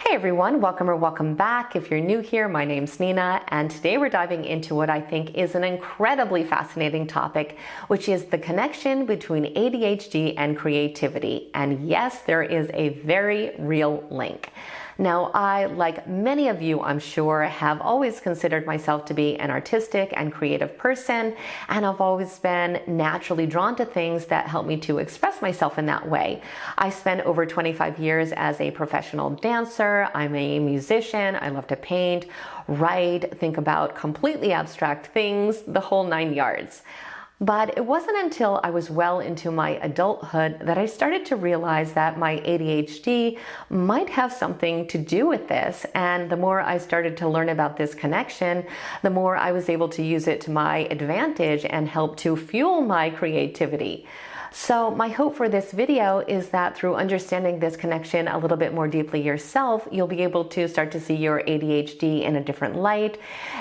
Hey everyone, welcome or welcome back. If you're new here, my name's Nina, and today we're diving into what I think is an incredibly fascinating topic, which is the connection between ADHD and creativity. And yes, there is a very real link. Now, I, like many of you, I'm sure, have always considered myself to be an artistic and creative person, and I've always been naturally drawn to things that help me to express myself in that way. I spent over 25 years as a professional dancer. I'm a musician. I love to paint, write, think about completely abstract things, the whole 9 yards. But it wasn't until I was well into my adulthood that I started to realize that my ADHD might have something to do with this. And the more I started to learn about this connection, the more I was able to use it to my advantage and help to fuel my creativity. So my hope for this video is that through understanding this connection a little bit more deeply yourself, you'll be able to start to see your ADHD in a different light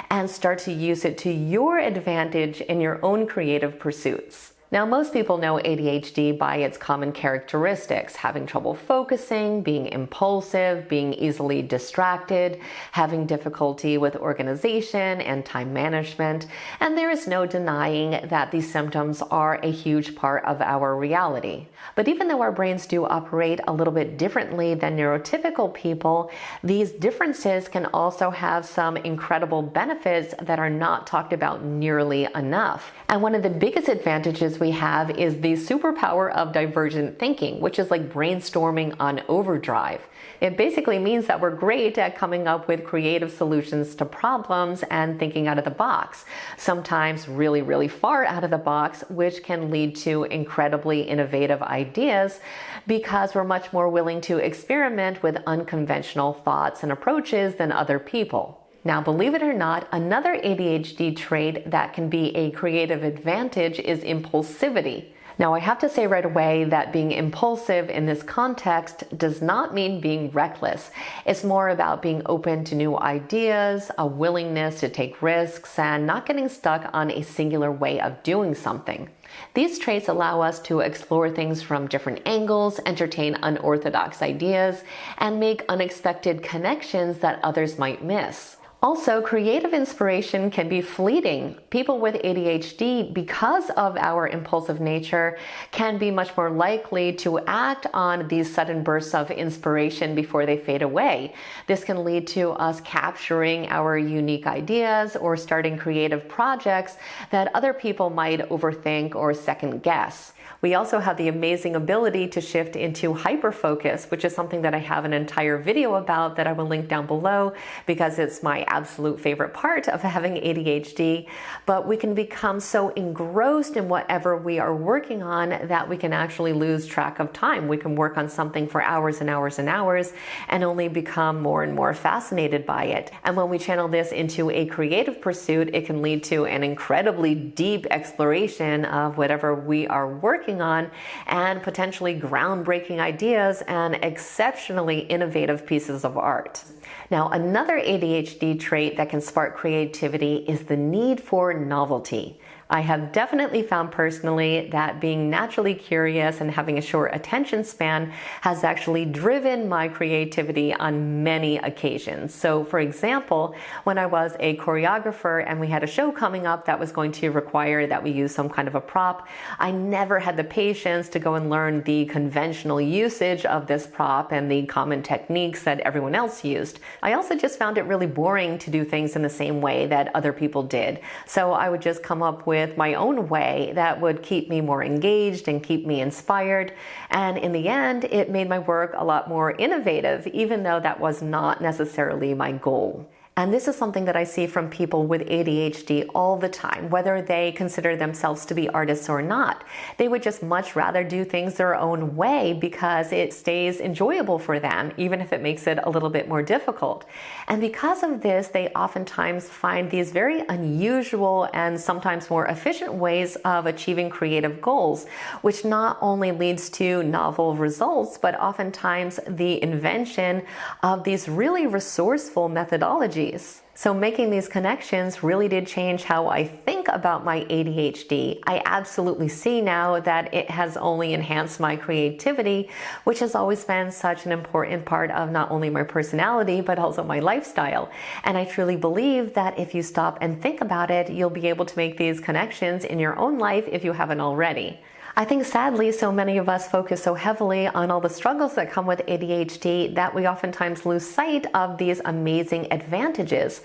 and start to use it to your advantage in your own creative pursuits. Now, most people know ADHD by its common characteristics: having trouble focusing, being impulsive, being easily distracted, having difficulty with organization and time management. And there is no denying that these symptoms are a huge part of our reality. But even though our brains do operate a little bit differently than neurotypical people, these differences can also have some incredible benefits that are not talked about nearly enough. And one of the biggest advantages we have is the superpower of divergent thinking, which is like brainstorming on overdrive. It basically means that we're great at coming up with creative solutions to problems and thinking out of the box, sometimes really, really far out of the box, which can lead to incredibly innovative ideas because we're much more willing to experiment with unconventional thoughts and approaches than other people. Now, believe it or not, another ADHD trait that can be a creative advantage is impulsivity. Now, I have to say right away that being impulsive in this context does not mean being reckless. It's more about being open to new ideas, a willingness to take risks, and not getting stuck on a singular way of doing something. These traits allow us to explore things from different angles, entertain unorthodox ideas, and make unexpected connections that others might miss. Also, creative inspiration can be fleeting. People with ADHD, because of our impulsive nature, can be much more likely to act on these sudden bursts of inspiration before they fade away. This can lead to us capturing our unique ideas or starting creative projects that other people might overthink or second guess. We also have the amazing ability to shift into hyperfocus, which is something that I have an entire video about that I will link down below because it's my absolute favorite part of having ADHD. But we can become so engrossed in whatever we are working on that we can actually lose track of time. We can work on something for hours and hours and hours and only become more and more fascinated by it. And when we channel this into a creative pursuit, it can lead to an incredibly deep exploration of whatever we are working on and potentially groundbreaking ideas and exceptionally innovative pieces of art. Now, another ADHD trait that can spark creativity is the need for novelty. I have definitely found personally that being naturally curious and having a short attention span has actually driven my creativity on many occasions. So for example, when I was a choreographer and we had a show coming up that was going to require that we use some kind of a prop, I never had the patience to go and learn the conventional usage of this prop and the common techniques that everyone else used. I also just found it really boring to do things in the same way that other people did. So I would just come up with my own way that would keep me more engaged and keep me inspired. And in the end, it made my work a lot more innovative, even though that was not necessarily my goal. And this is something that I see from people with ADHD all the time, whether they consider themselves to be artists or not. They would just much rather do things their own way because it stays enjoyable for them, even if it makes it a little bit more difficult. And because of this, they oftentimes find these very unusual and sometimes more efficient ways of achieving creative goals, which not only leads to novel results, but oftentimes the invention of these really resourceful methodologies personalities. So making these connections really did change how I think about my ADHD. I absolutely see now that it has only enhanced my creativity, which has always been such an important part of not only my personality, but also my lifestyle. And I truly believe that if you stop and think about it, you'll be able to make these connections in your own life if you haven't already. I think sadly, so many of us focus so heavily on all the struggles that come with ADHD that we oftentimes lose sight of these amazing advantages.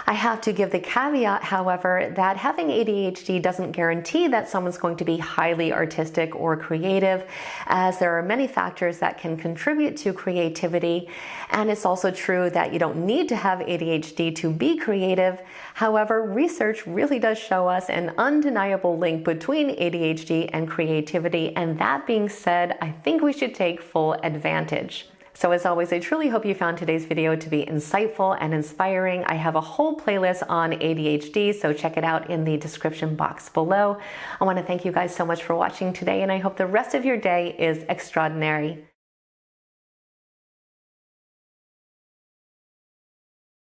I have to give the caveat, however, that having ADHD doesn't guarantee that someone's going to be highly artistic or creative, as there are many factors that can contribute to creativity. And it's also true that you don't need to have ADHD to be creative. However, research really does show us an undeniable link between ADHD and creativity, and that being said, I think we should take full advantage. So as always, I truly hope you found today's video to be insightful and inspiring. I have a whole playlist on ADHD, so check it out in the description box below. I want to thank you guys so much for watching today, and I hope the rest of your day is extraordinary.